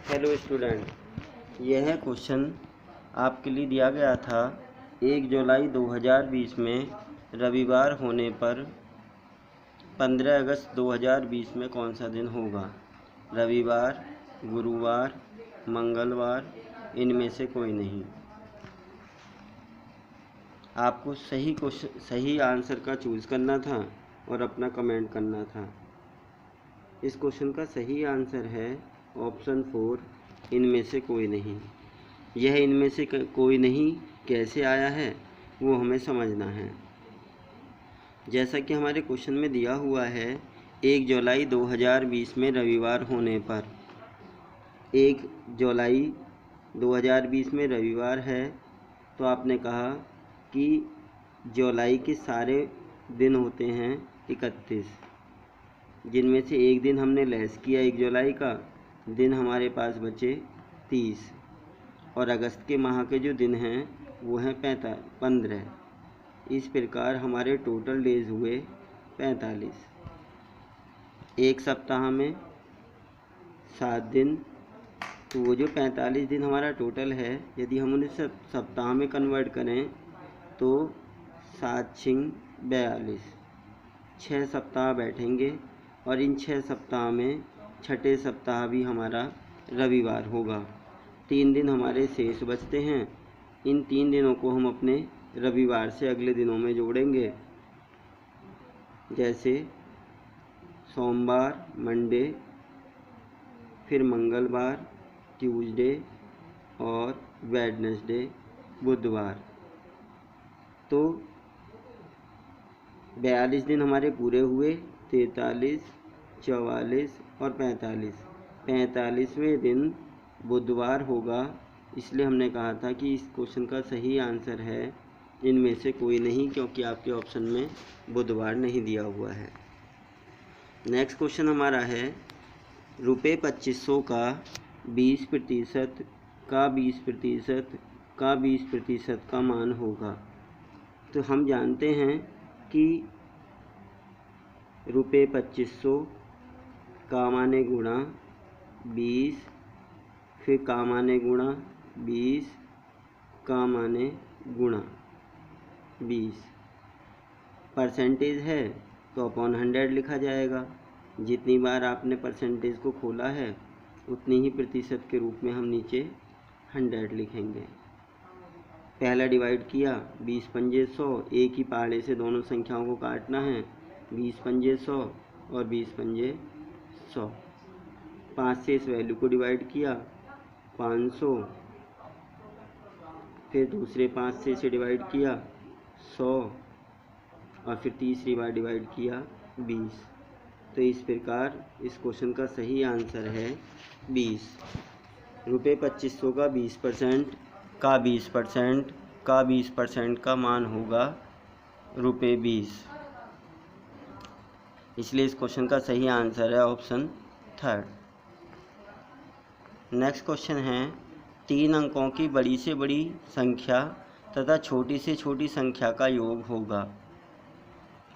Hello student, यह question आपके लिए दिया गया था 1 जुलाई 2020 में रविवार होने पर 15 अगस्त 2020 में कौन सा दिन होगा। रविवार, गुरुवार, मंगलवार, इनमें से कोई नहीं। आपको सही आंसर का चूज़ करना था और अपना कमेंट करना था। इस क्वेश्चन का सही आंसर है ऑप्शन 4, इनमें से कोई नहीं। यह इनमें से कोई नहीं कैसे आया है वो हमें समझना है। जैसा कि हमारे क्वेश्चन में दिया हुआ है 1 जुलाई 2020 में रविवार होने पर, 1 जुलाई 2020 में रविवार है, तो आपने कहा कि जुलाई के सारे दिन होते हैं 31, जिनमें से एक दिन हमने लेस किया 1 जुलाई का, दिन हमारे पास बचे 30, और अगस्त के माह के जो दिन हैं वो हैं 15। इस प्रकार हमारे टोटल डेज हुए 45। एक सप्ताह में 7 दिन, तो वो जो 45 दिन हमारा टोटल है, यदि हम उन्हें सप्ताह में कन्वर्ट करें तो 7 × 42, 6 सप्ताह बैठेंगे, और इन 6 सप्ताह में छठे सप्ताह भी हमारा रविवार होगा। 3 दिन हमारे शेष बचते हैं। इन 3 दिनों को हम अपने रविवार से अगले दिनों में जोड़ेंगे, जैसे सोमवार, मंडे, फिर मंगलवार, ट्यूसडे, और वेडनेसडे, बुधवार। तो 42 दिन हमारे पूरे हुए, 43, 44 और 45। 45वें दिन बुधवार होगा, इसलिए हमने कहा था कि इस क्वेश्चन का सही आंसर है इनमें से कोई नहीं, क्योंकि आपके ऑप्शन में बुधवार नहीं दिया हुआ है। नेक्स्ट क्वेश्चन हमारा है रुपये 2500 का 20% का 20% का 20% का मान होगा। तो हम जानते हैं कि रुपये 2500 का माने गुणा 20, फिर का माने गुणा 20, का माने गुणा 20। परसेंटेज है तो अपॉन 100 लिखा जाएगा। जितनी बार आपने परसेंटेज को खोला है उतनी ही प्रतिशत के रूप में हम नीचे 100 लिखेंगे। पहला डिवाइड किया, 20 पंजे 100, एक ही पहाड़े से दोनों संख्याओं को काटना है, 20 पंजे 100 और 20 पंजे 100। 5 से इस वैल्यू को डिवाइड किया, 500, फिर दूसरे 5 से इसे डिवाइड किया 100, और फिर तीसरी बार डिवाइड किया 20। तो इस प्रकार इस क्वेश्चन का सही आंसर है 20। रुपये 2500 का 20% का 20% का 20% का मान होगा रुपये 20। इसलिए इस क्वेश्चन का सही आंसर है ऑप्शन 3। नेक्स्ट क्वेश्चन है 3 अंकों की बड़ी से बड़ी संख्या तथा छोटी से छोटी संख्या का योग होगा।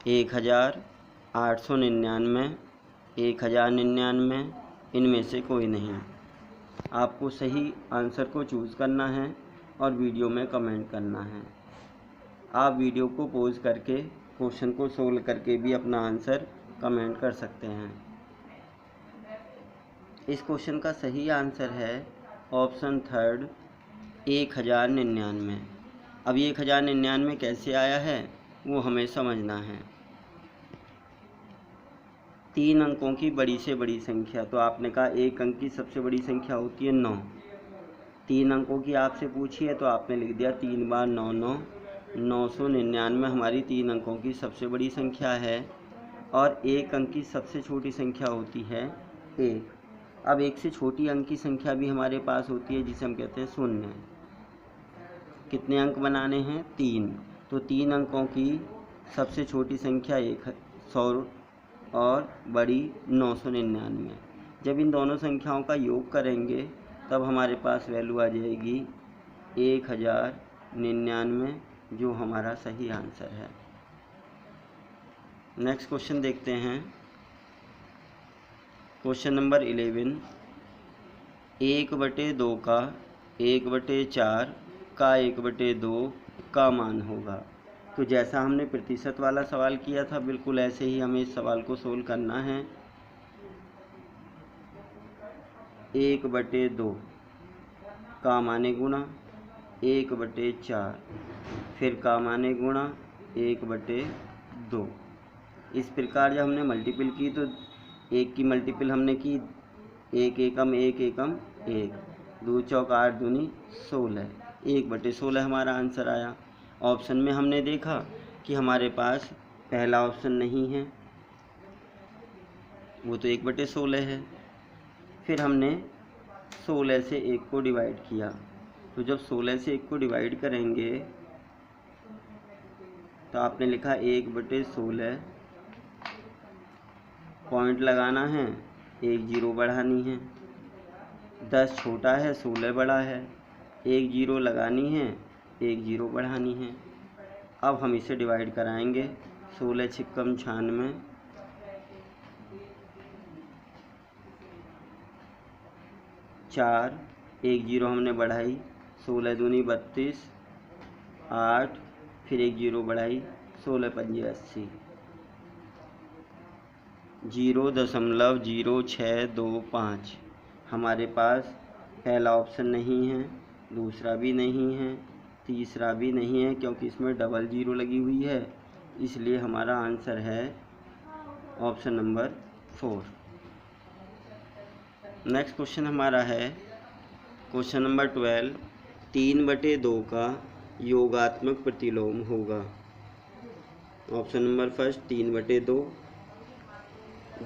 1899, 1099, इनमें से कोई नहीं। आपको सही आंसर को चूज़ करना है और वीडियो में कमेंट करना है। आप वीडियो को पॉज करके क्वेश्चन को सोल्व करके भी अपना आंसर कमेंट कर सकते हैं। इस क्वेश्चन का सही आंसर है ऑप्शन 3, 1099। अब 1099 कैसे आया है वो हमें समझना है। 3 अंकों की बड़ी से बड़ी संख्या, तो आपने कहा 1 अंक की सबसे बड़ी संख्या होती है 9। 3 अंकों की आपसे पूछी है तो आपने लिख दिया 3 बार 9 9, 999 हमारी 3 अंकों की सबसे बड़ी संख्या है। और 1 अंक की सबसे छोटी संख्या होती है 1। अब 1 से छोटी अंक की संख्या भी हमारे पास होती है, जिसे हम कहते हैं 0। कितने अंक बनाने हैं? 3। तो 3 अंकों की सबसे छोटी संख्या 100 और बड़ी 999। जब इन दोनों संख्याओं का योग करेंगे तब हमारे पास वैल्यू आ जाएगी 1099, जो हमारा सही आंसर है। नेक्स्ट क्वेश्चन देखते हैं। क्वेश्चन नंबर 11, 1/2 का 1/4 का 1/2 का मान होगा। तो जैसा हमने प्रतिशत वाला सवाल किया था बिल्कुल ऐसे ही हमें इस सवाल को सोल्व करना है। 1/2 का माने गुणा 1/4 फिर का माने गुणा 1/2। इस प्रकार जब हमने मल्टीपल की तो 1 की मल्टीपल हमने की 1 एकम 1 एकम 1, 2 चौक 8 दूनी 16, 1/16 हमारा आंसर आया। ऑप्शन में हमने देखा कि हमारे पास पहला ऑप्शन नहीं है, वो तो 1/16 है। फिर हमने 16 से 1 को डिवाइड किया, तो जब 16 से 1 को डिवाइड करेंगे तो आपने लिखा 1/16, पॉइंट लगाना है, 1 जीरो बढ़ानी है, 10 छोटा है 16 बड़ा है, 1 जीरो लगानी है, 1 जीरो बढ़ानी है। अब हम इसे डिवाइड कराएंगे, 16 छिक्कम 96, 4 1 जीरो हमने बढ़ाई, 16 दूनी 32, 8 फिर 1 जीरो बढ़ाई, 16 पंजे 80, 0.0625। हमारे पास पहला ऑप्शन नहीं है, दूसरा भी नहीं है, तीसरा भी नहीं है क्योंकि इसमें डबल जीरो लगी हुई है, इसलिए हमारा आंसर है ऑप्शन नंबर 4। नेक्स्ट क्वेश्चन हमारा है क्वेश्चन नंबर 12। 3/2 का योगात्मक प्रतिलोम होगा। ऑप्शन नंबर फर्स्ट 3/2,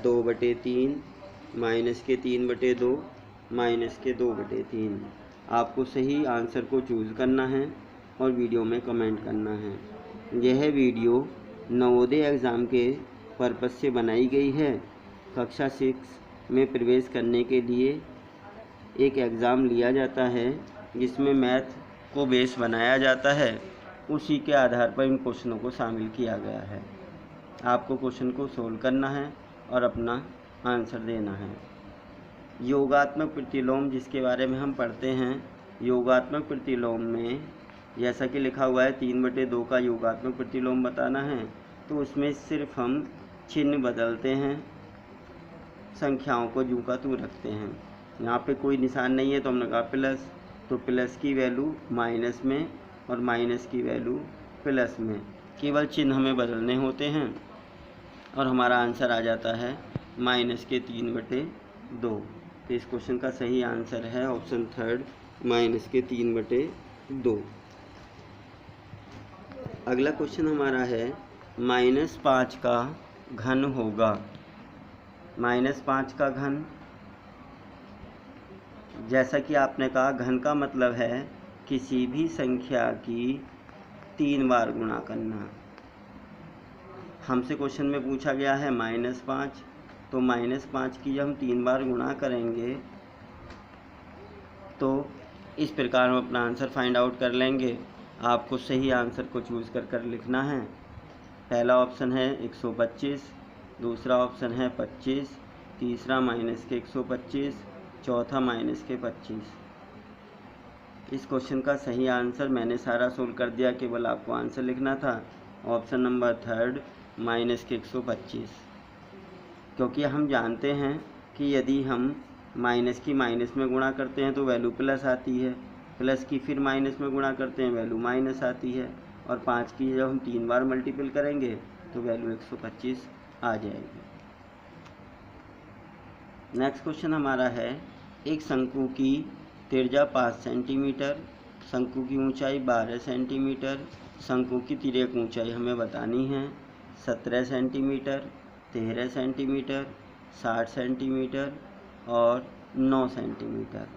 2/3, माइनस के 3/2, माइनस के 2/3। आपको सही आंसर को चूज़ करना है और वीडियो में कमेंट करना है। यह वीडियो नवोदय एग्ज़ाम के पर्पस से बनाई गई है। कक्षा 6 में प्रवेश करने के लिए एक एग्ज़ाम लिया जाता है जिसमें मैथ को बेस बनाया जाता है, उसी के आधार पर इन क्वेश्चनों को शामिल किया गया है। आपको क्वेश्चन को सोल्व करना है और अपना आंसर देना है। योगात्मक प्रतिलोम जिसके बारे में हम पढ़ते हैं, योगात्मक प्रतिलोम में जैसा कि लिखा हुआ है 3/2 का योगात्मक प्रतिलोम बताना है, तो उसमें सिर्फ हम चिन्ह बदलते हैं, संख्याओं को जूं का तूं रखते हैं। यहाँ पे कोई निशान नहीं है तो हमने कहा प्लस, तो प्लस की वैल्यू माइनस में और माइनस की वैल्यू प्लस में, केवल चिन्ह हमें बदलने होते हैं और हमारा आंसर आ जाता है माइनस के 3/2। तो इस क्वेश्चन का सही आंसर है ऑप्शन थर्ड, माइनस के 3/2। अगला क्वेश्चन हमारा है -5 का घन होगा। -5 का घन, जैसा कि आपने कहा घन का मतलब है किसी भी संख्या की 3 बार गुणा करना। हमसे क्वेश्चन में पूछा गया है -5, तो -5 की जब हम 3 बार गुणा करेंगे तो इस प्रकार हम अपना आंसर फाइंड आउट कर लेंगे। आपको सही आंसर को चूज़ कर लिखना है। पहला ऑप्शन है 125, दूसरा ऑप्शन है 25, तीसरा माइनस के 125, चौथा माइनस के 25। इस क्वेश्चन का सही आंसर मैंने सारा सोल्व कर दिया, केवल आपको आंसर लिखना था। ऑप्शन नंबर थर्ड, माइनस के 125। क्योंकि हम जानते हैं कि यदि हम माइनस की माइनस में गुणा करते हैं तो वैल्यू प्लस आती है, प्लस की फिर माइनस में गुणा करते हैं वैल्यू माइनस आती है, और 5 की जब हम 3 बार मल्टीपल करेंगे तो वैल्यू 125 आ जाएगी। नेक्स्ट क्वेश्चन हमारा है एक शंकु की त्रिज्या 5 सेंटीमीटर, शंकु की ऊंचाई 12 सेंटीमीटर, शंकु की तिर्यक ऊंचाई हमें बतानी है 17 सेंटीमीटर, 13 सेंटीमीटर, 60 सेंटीमीटर और 9 सेंटीमीटर।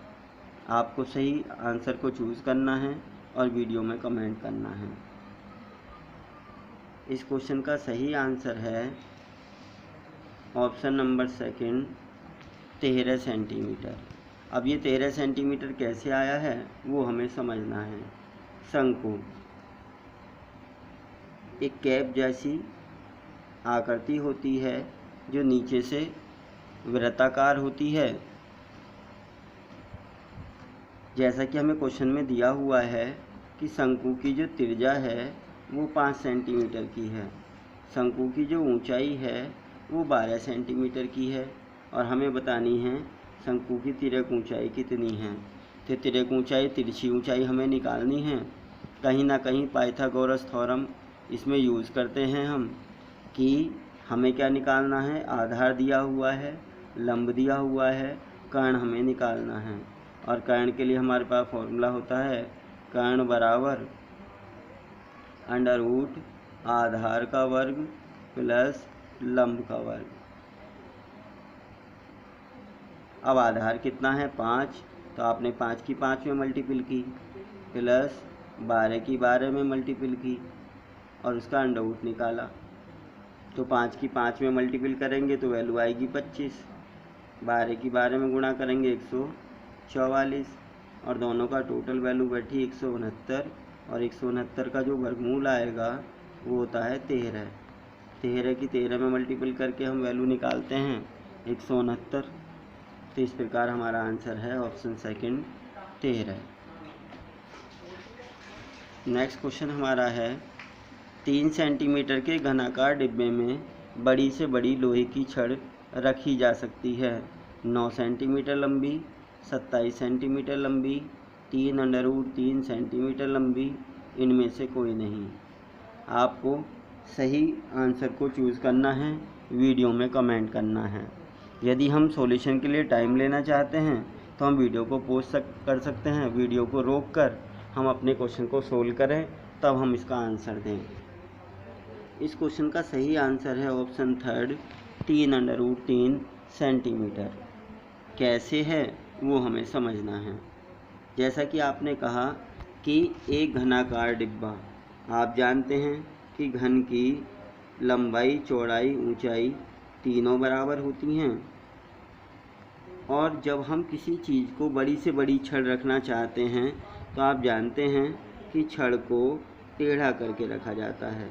आपको सही आंसर को चूज़ करना है और वीडियो में कमेंट करना है। इस क्वेश्चन का सही आंसर है ऑप्शन नंबर सेकंड, 13 सेंटीमीटर। अब ये 13 सेंटीमीटर कैसे आया है वो हमें समझना है। शंकु एक कैप जैसी आकृति होती है जो नीचे से वृत्ताकार होती है जैसा कि हमें क्वेश्चन में दिया हुआ है कि शंकु की जो त्रिज्या है वो 5 सेंटीमीटर की है, शंकु की जो ऊंचाई है वो 12 सेंटीमीटर की है और हमें बतानी है शंकु की तिर्यक ऊंचाई कितनी है। तो तिर्यक ऊंचाई, तिरछी ऊंचाई हमें निकालनी है। कहीं ना कहीं पाइथागोरस थ्योरम इसमें यूज़ करते हैं हम कि हमें क्या निकालना है, आधार दिया हुआ है, लंब दिया हुआ है, कर्ण हमें निकालना है। और कर्ण के लिए हमारे पास फॉर्मूला होता है कर्ण बराबर √ आधार का वर्ग प्लस लंब का वर्ग। अब आधार कितना है 5, तो आपने 5 की 5 में मल्टीपल की प्लस 12 की 12 में मल्टीपल की और उसका √ निकाला। तो 5 की 5 में मल्टीपल करेंगे तो वैल्यू आएगी 25, 12 की 12 में गुणा करेंगे 144 और दोनों का टोटल वैल्यू बैठी 169 और 169 का जो वर्गमूल आएगा वो होता है 13। 13 की 13 में मल्टीपल करके हम वैल्यू निकालते हैं 169। तो इस प्रकार हमारा आंसर है ऑप्शन सेकंड 13। नेक्स्ट क्वेश्चन हमारा है 3 सेंटीमीटर के घनाकार डिब्बे में बड़ी से बड़ी लोहे की छड़ रखी जा सकती है। 9 सेंटीमीटर लंबी, 27 सेंटीमीटर लंबी, 3√3 सेंटीमीटर लंबी, इनमें से कोई नहीं। आपको सही आंसर को चूज़ करना है, वीडियो में कमेंट करना है। यदि हम सॉल्यूशन के लिए टाइम लेना चाहते हैं तो हम वीडियो को पॉज कर सकते हैं, वीडियो को रोक कर हम अपने क्वेश्चन को सोल्व करें तब हम इसका आंसर दें। इस क्वेश्चन का सही आंसर है ऑप्शन थर्ड 3√3 सेंटीमीटर। कैसे है वो हमें समझना है। जैसा कि आपने कहा कि एक घनाकार डिब्बा, आप जानते हैं कि घन की लंबाई, चौड़ाई, ऊंचाई तीनों बराबर होती हैं और जब हम किसी चीज़ को बड़ी से बड़ी छड़ रखना चाहते हैं तो आप जानते हैं कि छड़ को टेढ़ा करके रखा जाता है।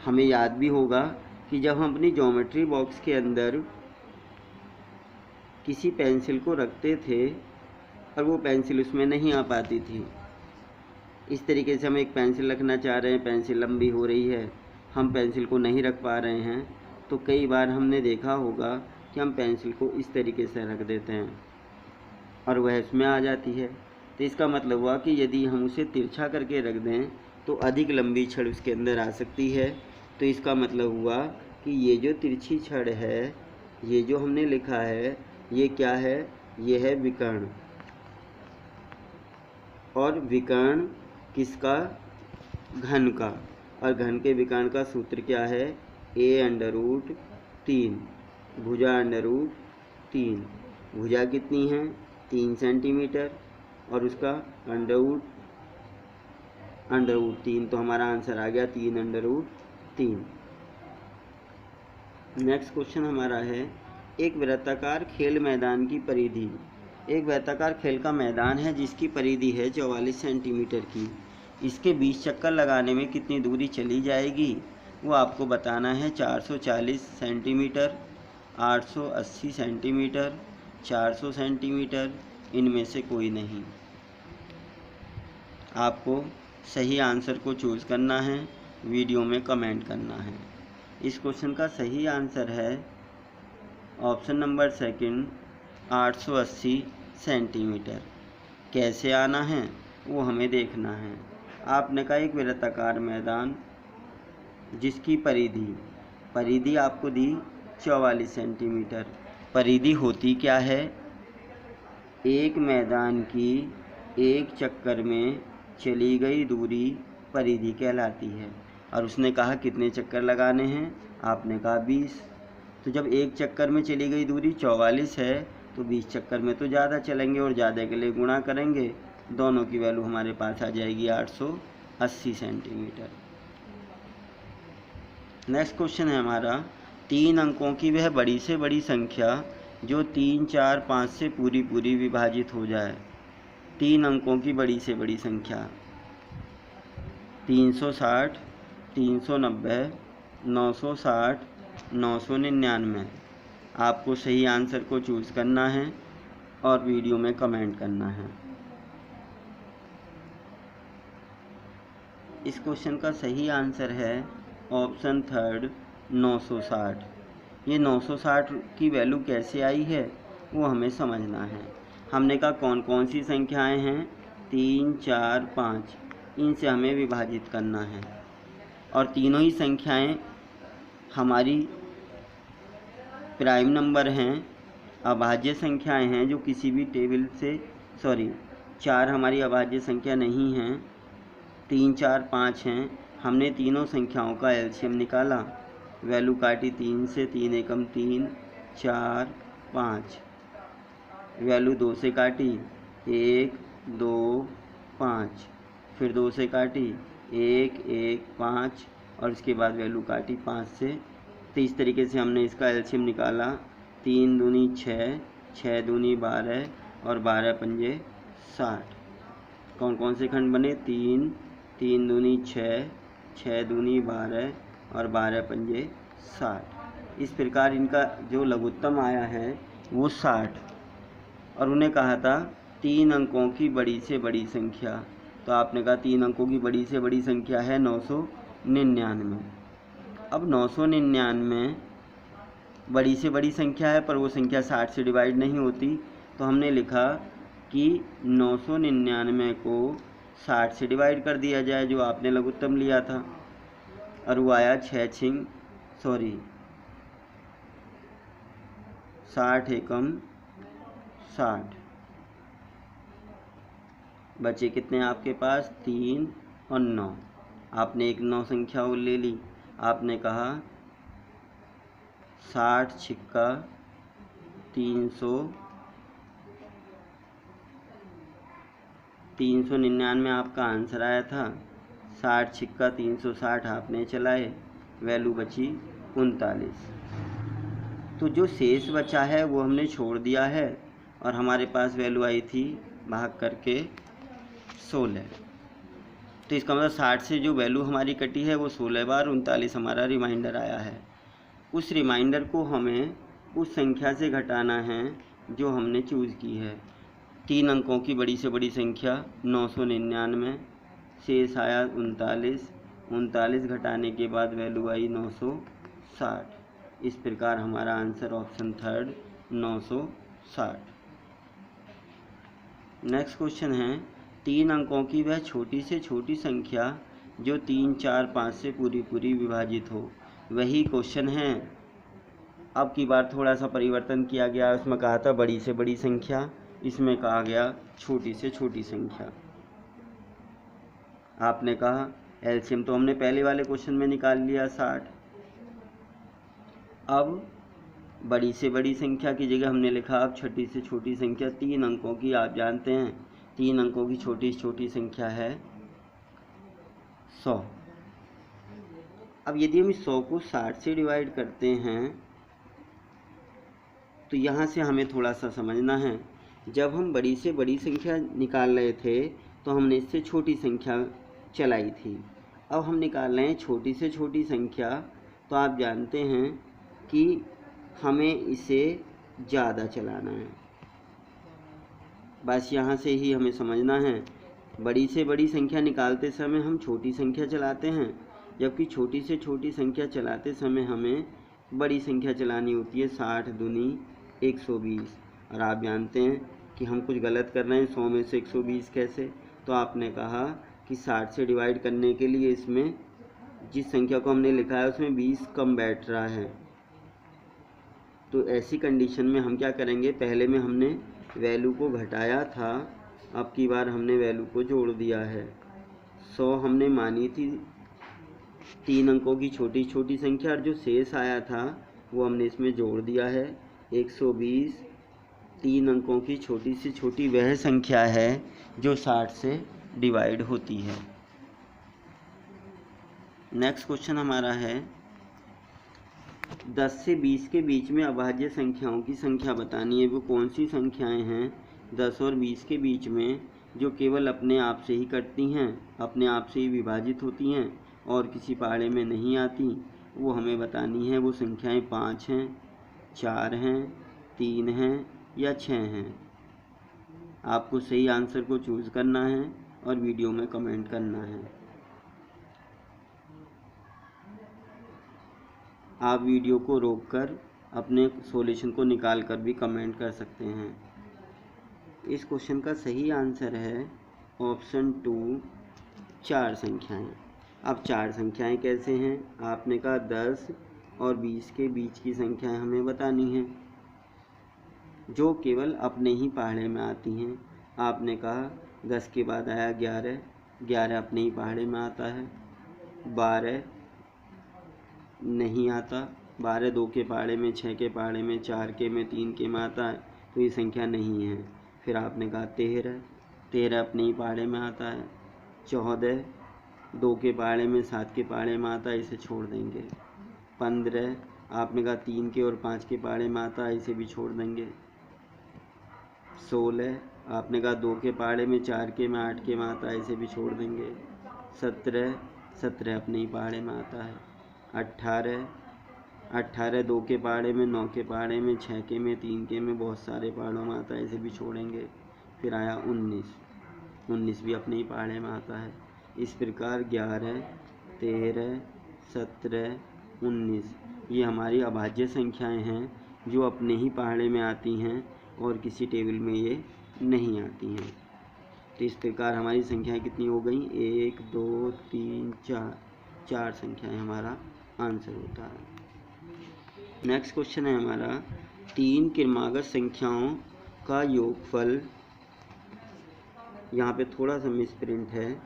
हमें याद भी होगा कि जब हम अपनी ज्योमेट्री बॉक्स के अंदर किसी पेंसिल को रखते थे और वो पेंसिल उसमें नहीं आ पाती थी, इस तरीके से हम एक पेंसिल रखना चाह रहे हैं, पेंसिल लंबी हो रही है, हम पेंसिल को नहीं रख पा रहे हैं, तो कई बार हमने देखा होगा कि हम पेंसिल को इस तरीके से रख देते हैं और वह इसमें आ जाती है। तो इसका मतलब हुआ कि यदि हम उसे तिरछा करके रख दें तो अधिक लंबी छड़ उसके अंदर आ सकती है। तो इसका मतलब हुआ कि ये जो तिरछी छड़ है, ये जो हमने लिखा है, ये क्या है, ये है विकर्ण। और विकर्ण किसका, घन का। और घन के विकर्ण का सूत्र क्या है, a√3 भुजा √3। भुजा कितनी है 3 सेंटीमीटर और उसका √3, तो हमारा आंसर आ गया 3√3। नेक्स्ट क्वेश्चन हमारा है एक वृत्ताकार खेल मैदान की परिधि। एक वृत्ताकार खेल का मैदान है जिसकी परिधि है 44 सेंटीमीटर की। इसके 20 चक्कर लगाने में कितनी दूरी चली जाएगी वो आपको बताना है। 440 सेंटीमीटर, 880 सेंटीमीटर, 400 सेंटीमीटर, इनमें से कोई नहीं। आपको सही आंसर को चूज़ करना है, वीडियो में कमेंट करना है। इस क्वेश्चन का सही आंसर है ऑप्शन नंबर सेकंड 880 सेंटीमीटर। कैसे आना है वो हमें देखना है। आपने कहा एक वृत्ताकार मैदान जिसकी परिधि आपको दी 44 सेंटीमीटर। परिधि होती क्या है, एक मैदान की एक चक्कर में चली गई दूरी परिधि कहलाती है। और उसने कहा कितने चक्कर लगाने हैं, आपने कहा 20। तो जब एक चक्कर में चली गई दूरी 44 है तो 20 चक्कर में तो ज़्यादा चलेंगे और ज़्यादा के लिए गुणा करेंगे, दोनों की वैल्यू हमारे पास आ जाएगी 880 सेंटीमीटर। नेक्स्ट क्वेश्चन है हमारा 3 अंकों की वह बड़ी से बड़ी संख्या जो 3, 4, 5 से पूरी विभाजित हो जाए। 3 अंकों की बड़ी से बड़ी संख्या 360, 390, 960, 999। आपको सही आंसर को चूज़ करना है, और वीडियो में कमेंट करना है। इस क्वेश्चन का सही आंसर है ऑप्शन थर्ड 960। ये 960 की वैल्यू कैसे आई है वो हमें समझना है। हमने कहा कौन कौन सी संख्याएं हैं, 3, 4, 5, इनसे हमें विभाजित करना है और तीनों ही संख्याएं हमारी प्राइम नंबर हैं, अभाज्य संख्याएं हैं जो किसी भी टेबल से 4 हमारी अभाज्य संख्या नहीं हैं, 3, 4, 5 हैं। हमने तीनों संख्याओं का एलसीएम निकाला, वैल्यू काटी 3 से, 3 एकम 3, 4, 5, वैल्यू 2 से काटी 1, 2, 5, फिर 2 से काटी 1, 1, 5 और इसके बाद वैल्यू काटी 5 से। तो इस तरीके से हमने इसका एलसीएम निकाला, 3 दूनी 6, 6 दूनी 12 और 12 पंजे 60। कौन कौन से खंड बने, 3, 3 दूनी 6, 6 दूनी 12 और 12 पंजे 60। इस प्रकार इनका जो लघुत्तम आया है वो 60। और उन्हें कहा था 3 अंकों की बड़ी से बड़ी संख्या, तो आपने कहा 3 अंकों की बड़ी से बड़ी संख्या है 999। अब 999 बड़ी से बड़ी संख्या है पर वो संख्या 60 से डिवाइड नहीं होती, तो हमने लिखा कि 999 को 60 से डिवाइड कर दिया जाए, जो आपने लघुत्तम लिया था, और वो आया 60 एकम 60। बचे कितने आपके पास, 3 और 9। आपने एक 9 संख्या और ले ली, आपने कहा 60 छिक्का 399 आपका आंसर आया था। 60 छिक्का 360 आपने चलाए, वैल्यू बची 39। तो जो शेष बचा है वो हमने छोड़ दिया है और हमारे पास वैल्यू आई थी भाग करके 16। तो इसका मतलब 60 से जो वैल्यू हमारी कटी है वो 16 बार 39 हमारा रिमाइंडर आया है। उस रिमाइंडर को हमें उस संख्या से घटाना है जो हमने चूज़ की है। 3 अंकों की बड़ी से बड़ी संख्या 999, शेष आया 39 घटाने के बाद वैल्यू आई 960। इस प्रकार हमारा answer option third 960। Next question है 3 अंकों की वह छोटी से छोटी संख्या जो 3, 4, 5 से पूरी विभाजित हो। वही क्वेश्चन है, अब की बार थोड़ा सा परिवर्तन किया गया। उसमें कहा था बड़ी से बड़ी संख्या, इसमें कहा गया छोटी से छोटी संख्या। आपने कहा एलसीएम तो हमने पहले वाले क्वेश्चन में निकाल लिया 60। अब बड़ी से बड़ी संख्या की जगह हमने लिखा अब छोटी से छोटी संख्या 3 अंकों की। आप जानते हैं 3 अंकों की छोटी से छोटी संख्या है 100। अब यदि हम 100 को 60 से डिवाइड करते हैं तो यहाँ से हमें थोड़ा सा समझना है। जब हम बड़ी से बड़ी संख्या निकाल रहे थे तो हमने इससे छोटी संख्या चलाई थी। अब हम निकाल रहे हैं छोटी से छोटी संख्या, तो आप जानते हैं कि हमें इसे ज़्यादा चलाना है। बस यहाँ से ही हमें समझना है। बड़ी से बड़ी संख्या निकालते समय हम छोटी संख्या चलाते हैं, जबकि छोटी से छोटी संख्या चलाते समय हमें बड़ी संख्या चलानी होती है। 60 दूनी 120। और आप जानते हैं कि हम कुछ गलत कर रहे हैं, 100 में से 120 कैसे। तो आपने कहा कि 60 से डिवाइड करने के लिए इसमें जिस संख्या को हमने लिखा है उसमें 20 कम बैठ रहा है। तो ऐसी कंडीशन में हम क्या करेंगे, पहले में हमने वैल्यू को घटाया था, अब की बार हमने वैल्यू को जोड़ दिया है। 100 हमने मानी थी 3 अंकों की छोटी छोटी संख्या, और जो शेष आया था वो हमने इसमें जोड़ दिया है। 120 3 अंकों की छोटी से छोटी वह संख्या है जो 60 से डिवाइड होती है। नेक्स्ट क्वेश्चन हमारा है 10 से 20 के बीच में अभाज्य संख्याओं की संख्या बतानी है। वो कौन सी संख्याएं हैं 10 और 20 के बीच में जो केवल अपने आप से ही कटती हैं, अपने आप से ही विभाजित होती हैं और किसी पहाड़े में नहीं आती, वो हमें बतानी है। वो संख्याएं 5 हैं, 4 हैं, 3 हैं या 6 हैं। आपको सही आंसर को चूज़ करना है और वीडियो में कमेंट करना है। आप वीडियो को रोककर अपने सॉल्यूशन को निकाल कर भी कमेंट कर सकते हैं। इस क्वेश्चन का सही आंसर है ऑप्शन 2 4 संख्याएं। अब 4 संख्याएं कैसे हैं? आपने कहा 10 और 20 के बीच की संख्याएं हमें बतानी हैं जो केवल अपने ही पहाड़े में आती हैं। आपने कहा 10 के बाद आया 11, 11 अपने ही पहाड़े में आता है। 12 नहीं आता, 12 2 के पहाड़े में, 6 के पहाड़े में, 4 के में, 3 के में आता है, तो ये संख्या नहीं है। फिर आपने कहा 13, 13 अपने ही पहाड़े में आता है। 14 2 के पहाड़े में, 7 के पहाड़े में आता है, इसे छोड़ देंगे। 15 आपने कहा 3 के और 5 के पहाड़े में आता है, इसे भी छोड़ देंगे। 16 आपने कहा 2 के पहाड़े में, 4 के में, 8 के में आता है, इसे भी छोड़ देंगे। 17 अपने ही पहाड़े में आता है। 18 2 के पहाड़े में, 9 के पहाड़े में, 6 के में, 3 के में, बहुत सारे पहाड़ों में आता है, इसे भी छोड़ेंगे। फिर आया 19 भी अपने ही पहाड़े में आता है। इस प्रकार 11 13 17 19 ये हमारी अभाज्य संख्याएं हैं जो अपने ही पहाड़े में आती हैं और किसी टेबल में ये नहीं आती हैं। तो इस प्रकार हमारी संख्याएं कितनी हो गई? 1 2 3 4 4 संख्याएं हमारा आंसर होता है। नेक्स्ट क्वेश्चन है हमारा 3 क्रमागत संख्याओं का योगफल, यहाँ पे थोड़ा सा मिसप्रिंट है,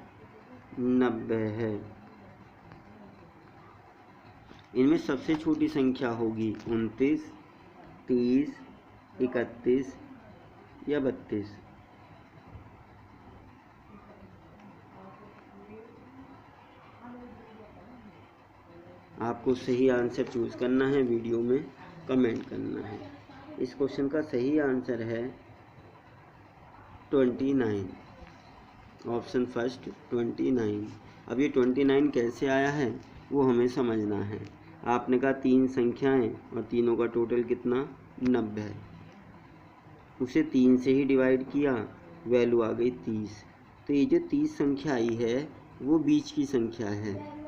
90 है। इनमें सबसे छोटी संख्या होगी 29, 30, 31 या 32। आपको सही आंसर चूज़ करना है, वीडियो में कमेंट करना है। इस क्वेश्चन का सही आंसर है 29, ऑप्शन फर्स्ट 29। अब ये 29 कैसे आया है वो हमें समझना है। आपने कहा 3 संख्याएं और तीनों का टोटल कितना? 90 है। उसे 3 से ही डिवाइड किया, वैल्यू आ गई 30। तो ये जो 30 संख्या आई है वो बीच की संख्या है,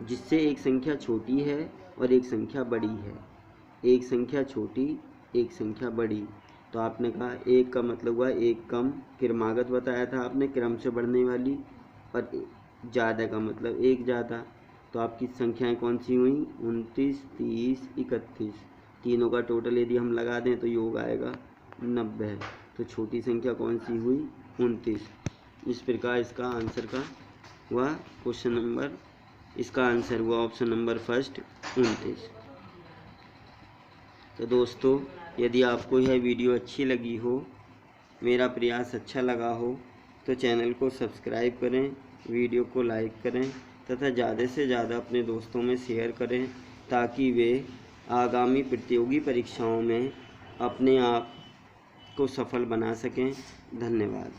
जिससे एक संख्या छोटी है और एक संख्या बड़ी है। एक संख्या छोटी, एक संख्या बड़ी। तो आपने कहा एक का मतलब हुआ एक कम, क्रमागत बताया था आपने, क्रम से बढ़ने वाली, और ज़्यादा का मतलब एक ज़्यादा। तो आपकी संख्याएं कौन सी हुई? 29, 30, 31। तीनों का टोटल यदि हम लगा दें तो योग आएगा 90। तो छोटी संख्या कौन सी हुई? 29। इस प्रकार इसका आंसर का हुआ क्वेश्चन नंबर, इसका आंसर हुआ ऑप्शन नंबर फर्स्ट 29। तो दोस्तों, यदि आपको यह वीडियो अच्छी लगी हो, मेरा प्रयास अच्छा लगा हो, तो चैनल को सब्सक्राइब करें, वीडियो को लाइक करें तथा ज़्यादा से ज़्यादा अपने दोस्तों में शेयर करें, ताकि वे आगामी प्रतियोगी परीक्षाओं में अपने आप को सफल बना सकें। धन्यवाद।